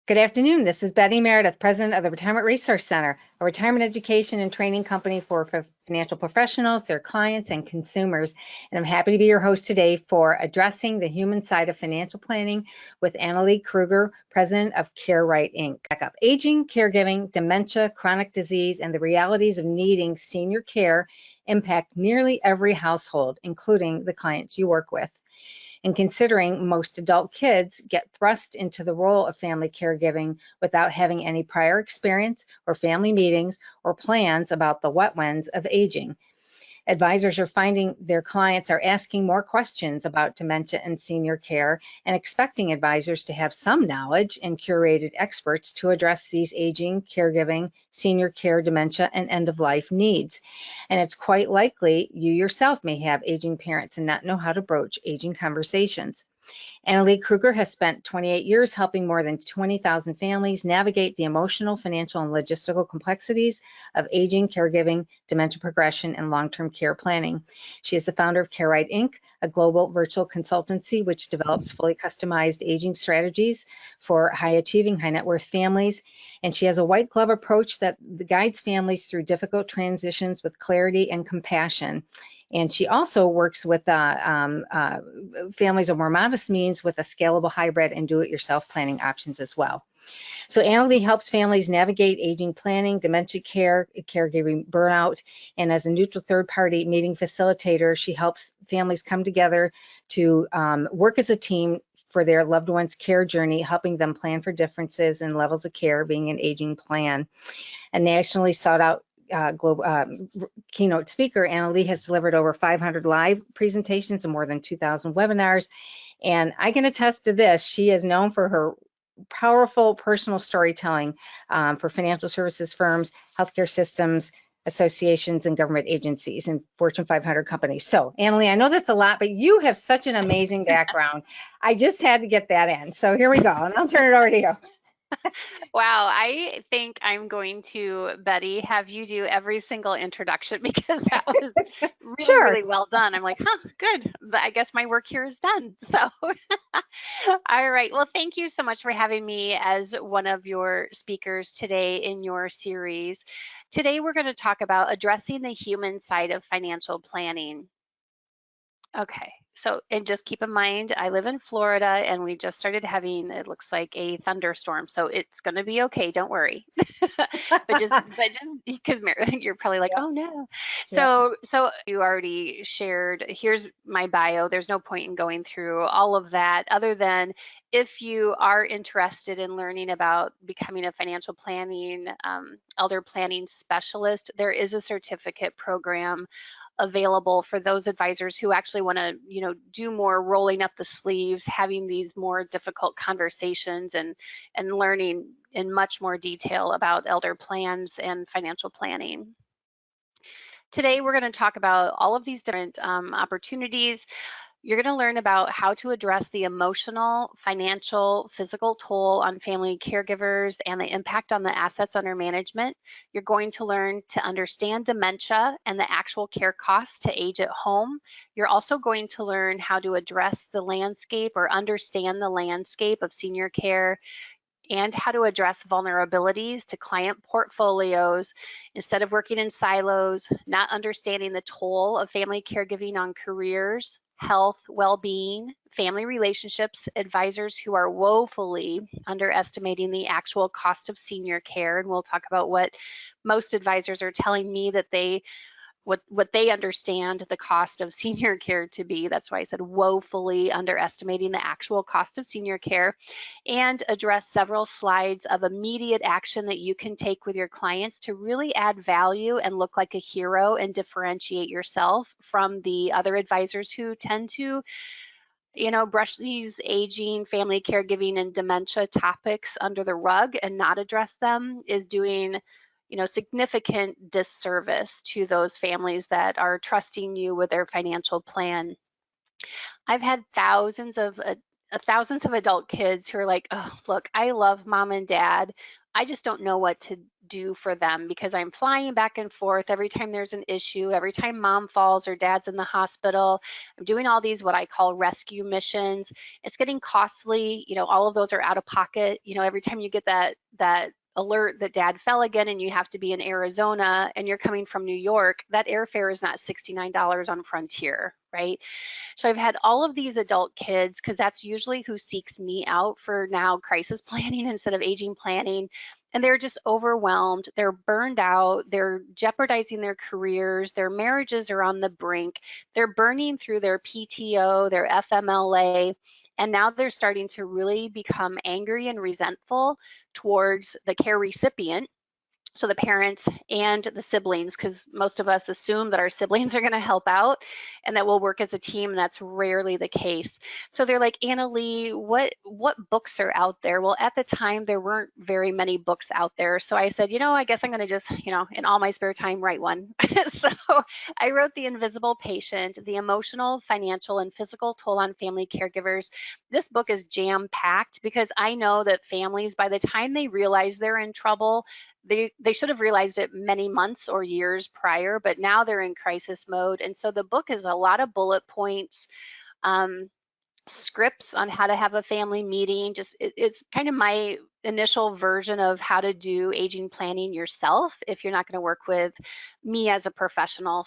Good afternoon. This is Betty Meredith, President of the Retirement Resource Center, a retirement education and training company for financial professionals, their clients, and consumers. And I'm happy to be your host today for Addressing the Human Side of Financial Planning with Annalee Kruger, President of CareRight Inc. Aging, caregiving, dementia, chronic disease, and the realities of needing senior care impact nearly every household, including the clients you work with. And considering most adult kids get thrust into the role of family caregiving without having any prior experience or family meetings or plans about the what whens of aging. Advisors are finding their clients are asking more questions about dementia and senior care and expecting advisors to have some knowledge and curated experts to address these aging, caregiving, senior care, dementia, and end-of-life needs. And it's quite likely you yourself may have aging parents and not know how to broach aging conversations. Annalee Kruger has spent 28 years helping more than 20,000 families navigate the emotional, financial, and logistical complexities of aging, caregiving, dementia progression, and long-term care planning. She is the founder of CareRight Inc., a global virtual consultancy which develops fully customized aging strategies for high-achieving, high-net-worth families. And she has a white glove approach that guides families through difficult transitions with clarity and compassion. And she also works with families of more modest means with a scalable hybrid and do-it-yourself planning options as well. So Annalee helps families navigate aging planning, dementia care, caregiving burnout, and as a neutral third-party meeting facilitator, she helps families come together to work as a team for their loved one's care journey, helping them plan for differences in levels of care being an aging plan. A nationally sought out global keynote speaker, Annalee has delivered over 500 live presentations and more than 2,000 webinars. And I can attest to this. She is known for her powerful personal storytelling for financial services firms, healthcare systems, associations, and government agencies and Fortune 500 companies. So, Annalee, I know that's a lot, but you have such an amazing background. I just had to get that in. So here we go, and I'll turn it over to you. Wow, I think I'm going to, Betty, have you do every single introduction because that was really, Sure. really well done. I'm like, good. I guess my work here is done. So, all right. Well, thank you so much for having me as one of your speakers today in your series. Today, we're going to talk about addressing the human side of financial planning. Okay, so and just keep in mind, I live in Florida and we just started having, it looks like a thunderstorm, so it's going to be okay. Don't worry. but just because you're probably like, oh no. So you already shared. Here's my bio. There's no point in going through all of that, other than if you are interested in learning about becoming a financial planning, elder planning specialist, there is a certificate program available for those advisors who actually want to, do more rolling up the sleeves, having these more difficult conversations and learning in much more detail about elder plans and financial planning. Today, we're going to talk about all of these different opportunities. You're going to learn about how to address the emotional, financial, physical toll on family caregivers and the impact on the assets under management. You're going to learn to understand dementia and the actual care costs to age at home. You're also going to learn how to address the landscape or understand the landscape of senior care and how to address vulnerabilities to client portfolios instead of working in silos, not understanding the toll of family caregiving on careers, health, well-being, family relationships, advisors who are woefully underestimating the actual cost of senior care. And we'll talk about what most advisors are telling me that what they understand the cost of senior care to be. That's why I said woefully underestimating the actual cost of senior care, and address several slides of immediate action that you can take with your clients to really add value and look like a hero and differentiate yourself from the other advisors who tend to brush these aging, family caregiving, and dementia topics under the rug and not address them is doing significant disservice to those families that are trusting you with their financial plan. I've had thousands of adult kids who are like, oh, look, I love mom and dad. I just don't know what to do for them, because I'm flying back and forth every time there's an issue, every time mom falls or dad's in the hospital. I'm doing all these what I call rescue missions. It's getting costly. All of those are out of pocket. Every time you get that alert that dad fell again and you have to be in Arizona and you're coming from New York, that airfare is not $69 on Frontier, right? So I've had all of these adult kids, because that's usually who seeks me out for now crisis planning instead of aging planning. And they're just overwhelmed. They're burned out. They're jeopardizing their careers. Their marriages are on the brink. They're burning through their PTO, their FMLA. And now they're starting to really become angry and resentful towards the care recipient, so the parents and the siblings, because most of us assume that our siblings are going to help out and that we'll work as a team. And that's rarely the case. So they're like, Annalee, what books are out there? Well, at the time, there weren't very many books out there. So I said, I guess I'm going to just, in all my spare time, write one. So I wrote The Invisible Patient, The Emotional, Financial, and Physical Toll on Family Caregivers. This book is jam-packed because I know that families, by the time they realize they're in trouble, they should have realized it many months or years prior, but now they're in crisis mode. And so the book is a lot of bullet points, scripts on how to have a family meeting. It's kind of my initial version of how to do aging planning yourself if you're not going to work with me as a professional.